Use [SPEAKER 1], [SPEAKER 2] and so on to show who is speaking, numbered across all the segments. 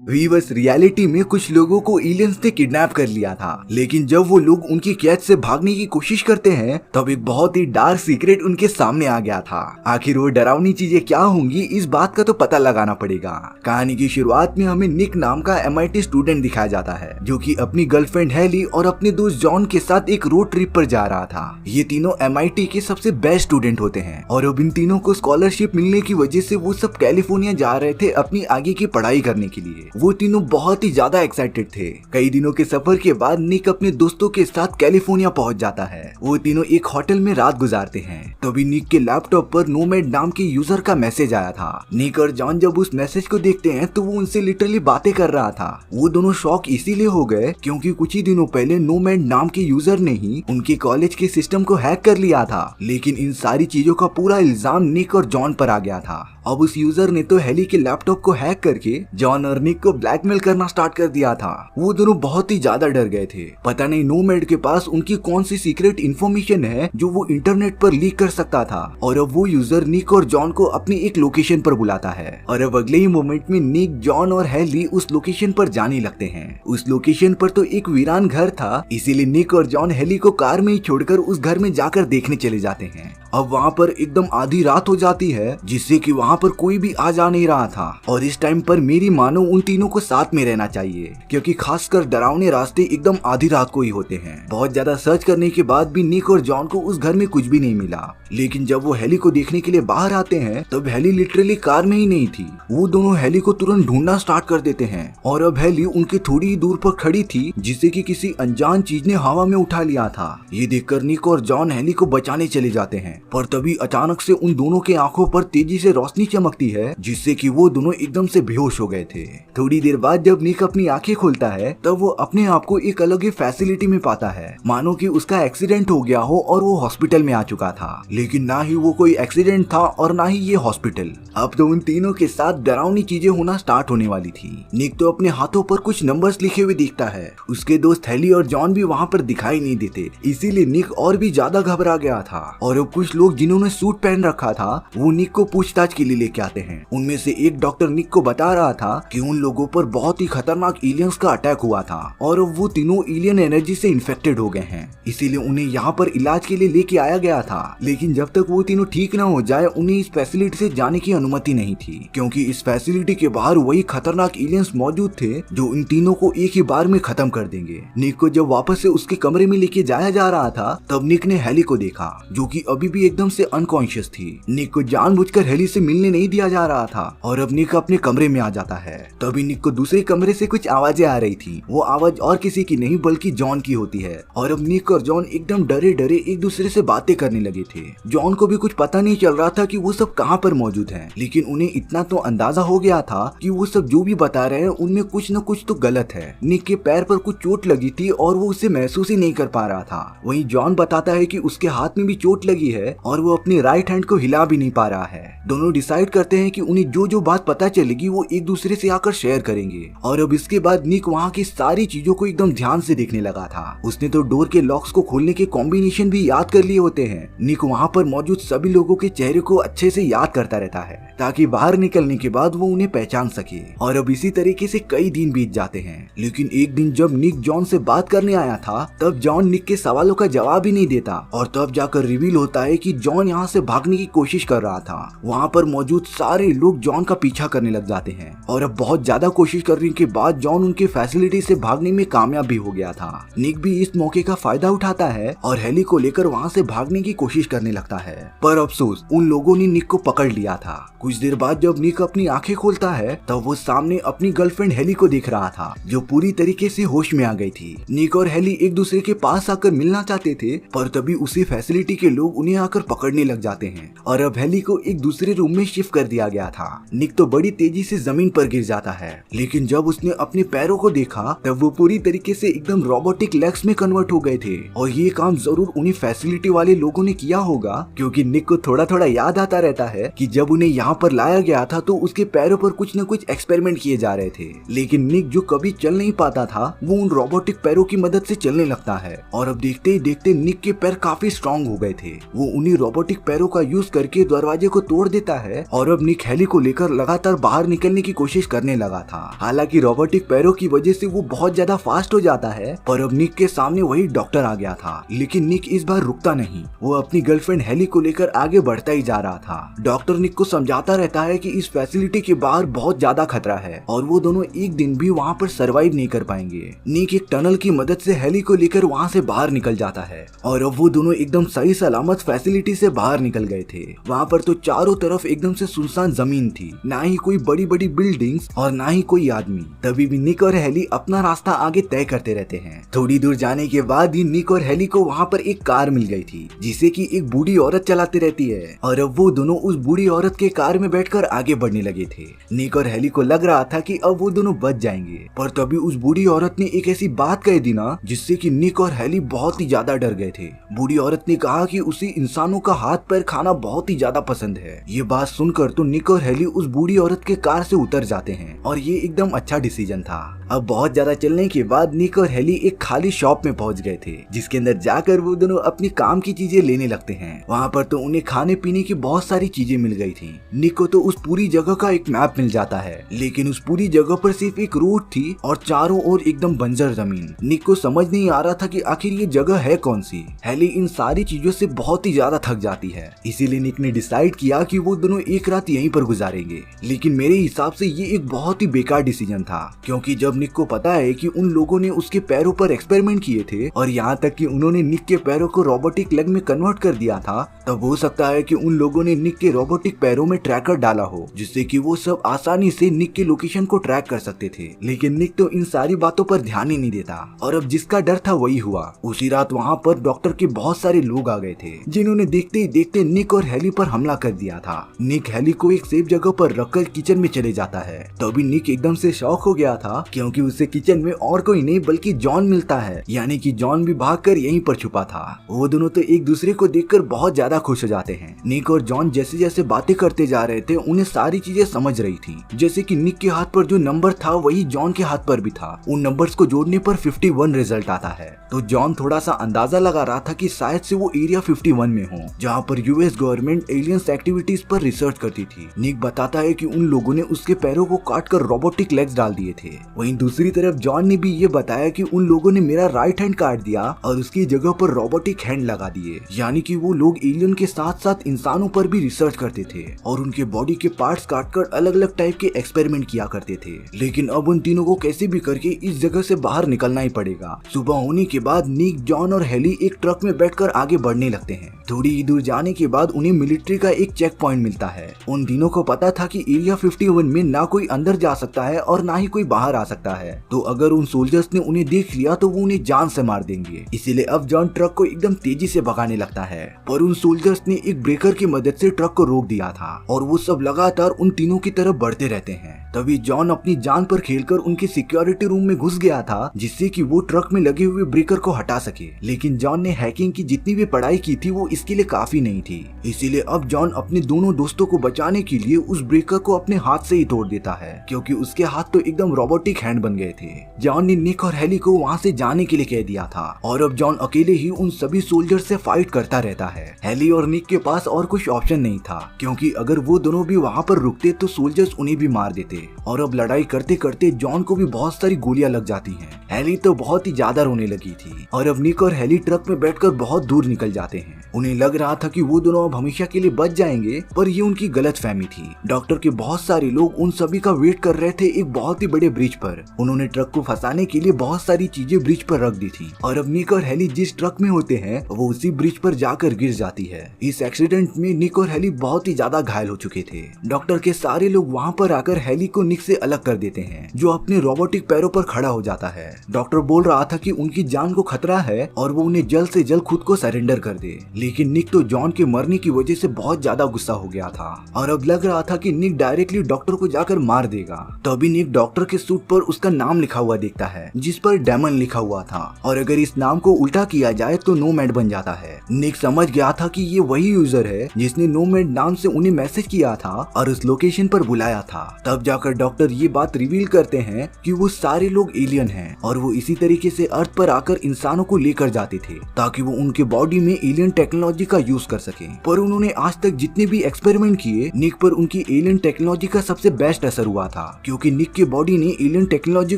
[SPEAKER 1] Viewers, reality में कुछ लोगों को एलियंस ने किडनैप कर लिया था, लेकिन जब वो लोग उनकी कैद से भागने की कोशिश करते हैं तब एक बहुत ही डार्क सीक्रेट उनके सामने आ गया था। आखिर वो डरावनी चीजें क्या होंगी, इस बात का तो पता लगाना पड़ेगा। कहानी की शुरुआत में हमें निक नाम का MIT स्टूडेंट दिखाया जाता है, जो कि अपनी गर्लफ्रेंड हेली और अपने दोस्त जॉन के साथ एक रोड ट्रिप पर जा रहा था। ये तीनों MIT के सबसे बेस्ट स्टूडेंट होते हैं और अब इन तीनों को स्कॉलरशिप मिलने की वजह से वो सब कैलिफोर्निया जा रहे थे अपनी आगे की पढ़ाई करने के लिए। वो तीनों बहुत ही ज्यादा एक्साइटेड थे। कई दिनों के सफर के बाद निक अपने दोस्तों के साथ कैलिफोर्निया पहुंच जाता है। वो तीनों एक होटल में रात गुजारते हैं। तभी निक के लैपटॉप पर नोमैड नाम के यूजर का मैसेज आया था। निक और जॉन जब उस मैसेज को देखते हैं तो वो उनसे लिटरली बातें कर रहा था। वो दोनों शॉक इसीलिए हो गए क्योंकि कुछ ही दिनों पहले नोमैड नाम के यूजर ने ही उनके कॉलेज के सिस्टम को हैक कर लिया था। लेकिन इन सारी चीजों का पूरा इल्जाम निक और जॉन पर आ गया था। अब उस यूजर ने तो हेली के लैपटॉप को हैक करके जॉन और निक को ब्लैकमेल करना स्टार्ट कर दिया था। वो दोनों बहुत ही ज्यादा डर गए थे। पता नहीं नोमैड के पास उनकी कौन सी सीक्रेट इन्फॉर्मेशन है जो वो इंटरनेट पर लीक कर सकता था। और अब वो यूजर निक और जॉन को अपनी एक लोकेशन पर बुलाता है और अब अगले ही मोमेंट में निक, जॉन और हेली उस लोकेशन पर जाने लगते हैं। उस लोकेशन पर तो एक वीरान घर था, इसीलिए निक और जॉन हेली को कार में ही छोड़कर उस घर में जाकर देखने चले जाते हैं। अब वहाँ पर एकदम आधी रात हो जाती है, जिससे कि वहाँ पर कोई भी आ जा नहीं रहा था। और इस टाइम पर मेरी मानो उन तीनों को साथ में रहना चाहिए, क्योंकि खासकर डरावने रास्ते एकदम आधी रात को ही होते हैं। बहुत ज्यादा सर्च करने के बाद भी निक और जॉन को उस घर में कुछ भी नहीं मिला। लेकिन जब वो हेली को देखने के लिए बाहर आते हैं तब हेली लिटरली कार में ही नहीं थी। वो दोनों हेली को तुरंत ढूंढना स्टार्ट कर देते हैं और अब हेली उनके थोड़ी ही दूर पर खड़ी थी, जिसे कि किसी अनजान चीज ने हवा में उठा लिया था। ये देखकर निक और जॉन हेली को बचाने चले जाते हैं, पर तभी अचानक से उन दोनों के आंखों पर तेजी से रोशनी चमकती है, जिससे कि वो दोनों एकदम से बेहोश हो गए थे। थोड़ी देर बाद जब निक अपनी आंखें खोलता है तब वो अपने आप को एक अलग ही फैसिलिटी में पाता है, मानो कि उसका एक्सीडेंट हो गया हो और वो हॉस्पिटल में आ चुका था। लेकिन ना ही वो कोई एक्सीडेंट था और ना ही ये हॉस्पिटल। अब तो उन तीनों के साथ डरावनी चीजें होना स्टार्ट होने वाली थी। निक तो अपने हाथों पर कुछ नंबर्स लिखे हुए दिखता है। उसके दोस्त हेली और जॉन भी वहाँ पर दिखाई नहीं देते, इसीलिए निक और भी ज्यादा घबरा गया था। और अब कुछ लोग जिन्होंने सूट पहन रखा था वो निक को पूछताछ के लिए लेके आते हैं। उनमें से एक डॉक्टर निक को बता रहा था कि उन लोगों पर बहुत ही खतरनाक एलियंस का अटैक हुआ था और अब वो तीनों एलियन एनर्जी से इन्फेक्टेड हो गए हैं, इसीलिए उन्हें यहाँ पर इलाज के लिए लेके आया गया था। लेकिन जब तक वो तीनों ठीक ना हो जाए उन्हें इस फैसिलिटी से जाने की अनुमति नहीं थी, क्योंकि इस फैसिलिटी के बाहर वही खतरनाक एलियंस मौजूद थे जो इन तीनों को एक ही बार में खत्म कर देंगे। निक को जब वापस से उसके कमरे में लेके जाया जा रहा था तब निक ने हेली को देखा, जो कि अभी भी एकदम से अनकॉन्शियस थी। निक को जानबूझकर हेली से मिलने नहीं दिया जा रहा था और अब निक अपने कमरे में आ जाता है। तभी निक को दूसरे कमरे से कुछ आवाजें आ रही थी। वो आवाज और किसी की नहीं बल्कि जॉन की होती है और अब निक और जॉन एकदम डरे डरे एक दूसरे से बातें करने लगे थे। जॉन को भी कुछ पता नहीं चल रहा था कि वो सब कहाँ पर मौजूद हैं, लेकिन उन्हें इतना तो अंदाजा हो गया था कि वो सब जो भी बता रहे हैं उनमें कुछ न कुछ तो गलत है। निक के पैर पर कुछ चोट लगी थी और वो उसे महसूस ही नहीं कर पा रहा था। वहीं जॉन बताता है कि उसके हाथ में भी चोट लगी है और वो अपनी राइट हैंड को हिला भी नहीं पा रहा है। दोनों डिसाइड करते हैं कि उन्हें जो जो बात पता चलेगी वो एक दूसरे से आकर शेयर करेंगे। और अब इसके बाद निक वहाँ की सारी चीजों को एकदम ध्यान से देखने लगा था। उसने तो डोर के लॉक्स को खोलने के कॉम्बिनेशन भी याद कर लिए होते हैं। निक वहाँ पर मौजूद सभी लोगों के चेहरे को अच्छे से याद करता रहता है ताकि बाहर निकलने के बाद वो उन्हें पहचान सके। और अब इसी तरीके से कई दिन बीत जाते हैं। लेकिन एक दिन जब निक जॉन से बात करने आया था तब जॉन निक के सवालों का जवाब ही नहीं देता और तब जाकर रिवील होता है कि जॉन यहाँ से भागने की कोशिश कर रहा था। वहाँ पर मौजूद सारे लोग जॉन का पीछा करने लग जाते हैं और अब बहुत ज्यादा कोशिश करने के बाद जॉन उनके फैसिलिटी से भागने में कामयाब भी हो गया था। निक भी इस मौके का फायदा उठाता है और हेली को लेकर वहाँ से भागने की कोशिश करने लगता है, पर अफसोस उन लोगों ने निक को पकड़ लिया था। कुछ देर बाद जब निक अपनी आंखें खोलता है तब वो सामने अपनी गर्लफ्रेंड हेली को देख रहा था, जो पूरी तरीके से होश में आ गई थी। निक और हेली एक दूसरे के पास आकर मिलना चाहते थे, पर तभी उसी फैसिलिटी के लोग उन्हें आकर पकड़ने लग जाते हैं और अब हेली को एक दूसरे रूम में शिफ्ट कर दिया गया था। निक तो बड़ी तेजी से जमीन पर गिर जाता है, लेकिन जब उसने अपने पैरों को देखा तब वो पूरी तरीके से एकदम रोबोटिक लेग्स में कन्वर्ट हो गए थे और ये काम जरूर उन्हीं फैसिलिटी वाले लोगों ने किया होगा होगा, क्योंकि निक को थोड़ा थोड़ा याद आता रहता है कि जब उन्हें यहाँ पर लाया गया था तो उसके पैरों पर कुछ न कुछ एक्सपेरिमेंट किए जा रहे थे। लेकिन निक जो कभी चल नहीं पाता था वो उन रोबोटिक पैरों की मदद से चलने लगता है और अब देखते ही देखते निक के पैर काफी स्ट्रॉन्ग हो गए थे। वो उन्हीं रोबोटिक पैरों का यूज करके दरवाजे को तोड़ देता है और अब निक हेली को लेकर लगातार बाहर निकलने की कोशिश करने लगा था। हालांकि रोबोटिक पैरों की वजह से वो बहुत ज्यादा फास्ट हो जाता है, पर अब निक के सामने वही डॉक्टर आ गया था। लेकिन निक इस बार रुकता नहीं, वो अपनी गर्लफ्रेंड हेली को लेकर आगे बढ़ता ही जा रहा था। डॉक्टर निक को समझाता रहता है कि इस फैसिलिटी के बाहर बहुत ज्यादा खतरा है और वो दोनों एक दिन भी वहाँ पर सरवाइव नहीं कर पाएंगे। निक एक टनल की मदद से हेली को लेकर वहाँ से बाहर निकल जाता है और अब वो दोनों एकदम सही सलामत फैसिलिटी से बाहर निकल गए थे। वहाँ पर तो चारों तरफ एकदम से सुनसान जमीन थी, ना ही कोई बड़ी बड़ी बिल्डिंग्स और ना ही कोई आदमी। तभी भी निक और हेली अपना रास्ता आगे तय करते रहते हैं। थोड़ी दूर जाने के बाद ही निक और हेली को वहाँ पर एक कार मिल गई थी जिसे कि एक बूढ़ी औरत चलाती रहती है और अब वो दोनों उस बूढ़ी औरत के कार में बैठकर आगे बढ़ने लगे थे। निक और हेली को लग रहा था कि अब वो दोनों बच जाएंगे, पर तभी उस बूढ़ी औरत ने एक ऐसी बात कह दी ना जिससे कि निक और हेली बहुत ही ज्यादा डर गए थे। बूढ़ी औरत ने कहा कि उसे इंसानों का हाथ पैर खाना बहुत ही ज्यादा पसंद है। ये बात सुनकर तो निक और हेली उस बूढ़ी औरत के कार से उतर जाते हैं और ये एकदम अच्छा डिसीजन था। अब बहुत ज्यादा चलने के बाद निक और हेली एक खाली शॉप में पहुंच गए थे जिसके अंदर जाकर वो दोनों अपनी काम की चीजें लेने लगते हैं। वहाँ पर तो उन्हें खाने पीने की बहुत सारी चीजें मिल गई थी। निक को तो उस पूरी जगह का एक मैप मिल जाता है, लेकिन उस पूरी जगह पर सिर्फ एक रोड थी और चारों ओर एकदम बंजर जमीन। निक को समझ नहीं आ रहा था कि आखिर ये जगह है कौन सी। हेली इन सारी चीजों से बहुत ही ज्यादा थक जाती है, इसीलिए निक ने डिसाइड किया कि वो दोनों एक रात यहीं पर गुजारेंगे। लेकिन मेरे हिसाब से ये एक बहुत ही बेकार डिसीजन था, क्योंकि जब निक को पता है कि उन लोगों ने उसके पैरों पर एक्सपेरिमेंट किए थे और यहाँ तक कि उन्होंने निक के पैरों को रोबोटिक लेग में कन्वर्ट कर दिया था, तब हो सकता है कि उन लोगों ने निक के रोबोटिक पैरों में ट्रैकर डाला हो जिससे कि वो सब आसानी से निक के लोकेशन को ट्रैक कर सकते थे। लेकिन निक तो इन सारी बातों पर ध्यान ही नहीं देता और अब जिसका डर था वही हुआ। उसी रात वहाँ पर डॉक्टर के बहुत सारे लोग आ गए थे जिन्होंने देखते ही देखते निक और हेली पर हमला कर दिया था। निक हेली को एक सेफ जगह पर रखकर किचन में चले जाता है। तभी निक एकदम से शॉक हो गया था क्योंकि उसे किचन में और कोई नहीं बल्कि जॉन मिलता है, यानी कि जॉन भी भागकर यहीं पर छुपा था। वो दोनों तो एक दूसरे को देखकर बहुत ज्यादा खुश हो जाते हैं। निक और जॉन जैसे जैसे बातें करते जा रहे थे उन्हें सारी चीजें समझ रही थी। जैसे कि निक के हाथ पर जो नंबर था वही जॉन के हाथ पर भी था। उन नंबर्स को जोड़ने पर 51 रिजल्ट आता है। तो जॉन थोड़ा सा अंदाजा लगा रहा था कि शायद से वो एरिया 51 में हो जहाँ पर यूएस गवर्नमेंट एलियंस एक्टिविटीज पर रिसर्च करती थी। निक बताता है कि उन लोगों ने उसके पैरों को काटकर रोबोटिक लेग्स डाल दिए थे। वहीं दूसरी तरफ जॉन ने भी ये बताया कि उन लोगों ने मेरा राइट हैंड काट दिया और उसकी जगह पर रोबोटिक हैंड लगा दिए, यानी कि वो लोग एलियन के साथ साथ इंसानों पर भी रिसर्च करते थे और उनके बॉडी के पार्ट्स काटकर अलग अलग टाइप के एक्सपेरिमेंट किया करते थे। लेकिन अब उन तीनों को कैसे भी करके इस जगह से बाहर निकलना ही पड़ेगा। सुबह होने के बाद निक, जॉन और हेली एक ट्रक में बैठकर आगे बढ़ने लगते हैं। थोड़ी ही दूर जाने के बाद उन्हें मिलिट्री का एक चेक पॉइंट मिलता है। उन तीनों को पता था कि एरिया 51 में ना कोई अंदर जा सकता है और ना ही कोई बाहर आ सकता है, तो अगर उन सोल्जर्स ने उन्हें देख लिया तो वो उन्हें जान से मार देंगे। इसीलिए अब जॉन ट्रक को एकदम तेजी से भगाने लगता है, पर उन सोल्जर्स ने एक ब्रेकर की मदद से ट्रक को रोक दिया था और वो सब लगातार उन तीनों की तरफ बढ़ते रहते हैं। तभी जॉन अपनी जान पर खेलकर उनके सिक्योरिटी रूम में घुस गया था जिससे कि वो ट्रक में लगे हुए ब्रेकर को हटा सके। लेकिन जॉन ने हैकिंग की जितनी भी पढ़ाई की थी वो इसके लिए काफी नहीं थी। इसीलिए अब जॉन अपने दोनों दोस्तों को बचाने के लिए उस ब्रेकर को अपने हाथ से ही तोड़ देता है, क्योंकि उसके हाथ तो एकदम रोबोटिक हैंड बन गए थे। जॉन ने निक और हेली को वहाँ से जाने के लिए कह दिया था और अब जॉन अकेले ही उन सभी सोल्जर से फाइट करता रहता है। हेली और निक के पास और कुछ ऑप्शन नहीं था, क्योंकि अगर वो दोनों भी वहाँ पर रुकते तो सोल्जर्स उन्हें भी मार देते और अब लड़ाई करते करते जॉन को भी बहुत सारी गोलियां लग जाती हैं। हेली तो बहुत ही ज्यादा रोने लगी थी और अब निक और हेली ट्रक में बैठकर बहुत दूर निकल जाते हैं। उन्हें लग रहा था कि वो दोनों अब हमेशा के लिए बच जाएंगे, पर ये उनकी गलतफहमी थी। डॉक्टर के बहुत सारे लोग उन सभी का वेट कर रहे थे एक बहुत ही बड़े ब्रिज पर। उन्होंने ट्रक को फंसाने के लिए बहुत सारी चीजें ब्रिज पर रख दी थी और अब निक और हेली जिस ट्रक में होते हैं वो उसी ब्रिज पर जाकर गिर जाती है। इस एक्सीडेंट में निक और हेली बहुत ही ज्यादा घायल हो चुके थे। डॉक्टर के सारे लोग वहाँ पर आकर हेली को निक से अलग कर देते हैं, जो अपने रोबोटिक पैरों पर खड़ा हो जाता है। डॉक्टर बोल रहा था कि उनकी जान को खतरा है और वो उन्हें जल्द से जल्द खुद को सरेंडर कर दे, लेकिन निक तो जॉन के मरने की वजह से बहुत ज्यादा गुस्सा हो गया था और अब लग रहा था कि निक डायरेक्टली डॉक्टर को जाकर मार देगा। तभी निक डॉक्टर के सूट पर उसका नाम लिखा हुआ देखता है जिस पर डेमन लिखा हुआ था और अगर इस नाम को उल्टा किया जाए तो नोमैड बन जाता है। निक समझ गया था कि ये वही यूजर है जिसने नोमैड नाम से उन्हें मैसेज किया था और उस लोकेशन पर बुलाया था। तब जाकर डॉक्टर ये बात रिवील करते हैं कि वो सारे लोग एलियन हैं और वो इसी तरीके से अर्थ पर आकर इंसानों को लेकर जाते थे ताकि वो उनके बॉडी में एलियन टेक्नोलॉजी का यूज कर सके। पर उन्होंने आज तक जितने भी एक्सपेरिमेंट किए निक पर उनकी एलियन टेक्नोलॉजी का सबसे बेस्ट असर हुआ था क्योंकि निक के बॉडी ने एलियन टेक्नोलॉजी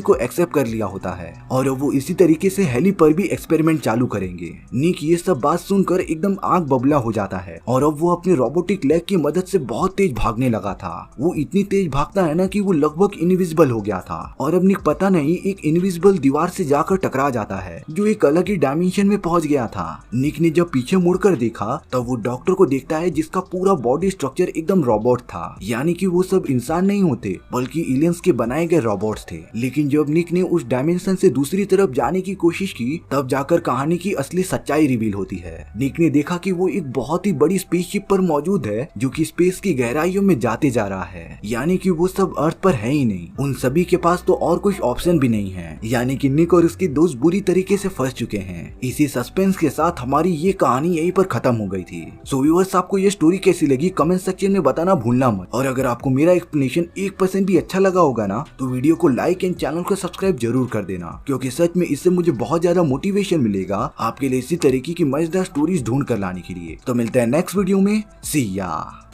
[SPEAKER 1] को एक्सेप्ट कर लिया होता है और अब वो इसी तरीके से हेली पर भी एक्सपेरिमेंट चालू करेंगे। निक ये सब बात सुनकर एकदम आग बबला हो जाता है और अब वो अपने रोबोटिक लेग की मदद से बहुत तेज भागने लगा था। वो इतनी तेज भागता है ना कि वो लगभग इनविजिबल हो गया था और अब निक पता नहीं एक इनविजिबल दीवार से जाकर टकरा जाता है जो एक अलग ही डायमेंशन में पहुंच गया था। निक ने जब पीछे मुड़कर देखा तब वो डॉक्टर को देखता है जिसका पूरा बॉडी स्ट्रक्चर एकदम रोबोट था, यानी कि वो सब इंसान नहीं होते बल्कि एलियंस के बनाए गए रोबोट्स थे। लेकिन जब निक ने उस डायमेंशन से दूसरी तरफ जाने की कोशिश की तब जाकर कहानी की असली सच्चाई रिवील होती है। निक ने देखा कि वो एक बहुत ही बड़ी स्पेसशिप पर मौजूद है जो कि स्पेस की गहराइयों में जाते जा रहा है, यानी कि वो सब अर्थ पर है ही नहीं। उन सभी के पास तो और कुछ ऑप्शन भी नहीं है, यानी कि निक और उसके दोस्त बुरी तरीके से फंस चुके हैं। इसी सस्पेंस के साथ हमारी ये कहानी यहीं पर खत्म हो गई थी। सो व्यूअर्स, आपको ये स्टोरी कैसी लगी कमेंट सेक्शन में बताना भूलना मत और अगर आपको मेरा एक्सप्लेनेशन 1% भी अच्छा लगा होगा ना तो वीडियो को लाइक एंड चैनल को सब्सक्राइब जरूर कर देना क्योंकि सच में इससे मुझे बहुत ज्यादा मोटिवेशन मिलेगा आपके लिए इसी तरीके की मजेदार स्टोरीज ढूंढ कर लाने के लिए। तो मिलते हैं नेक्स्ट वीडियो में, सी या।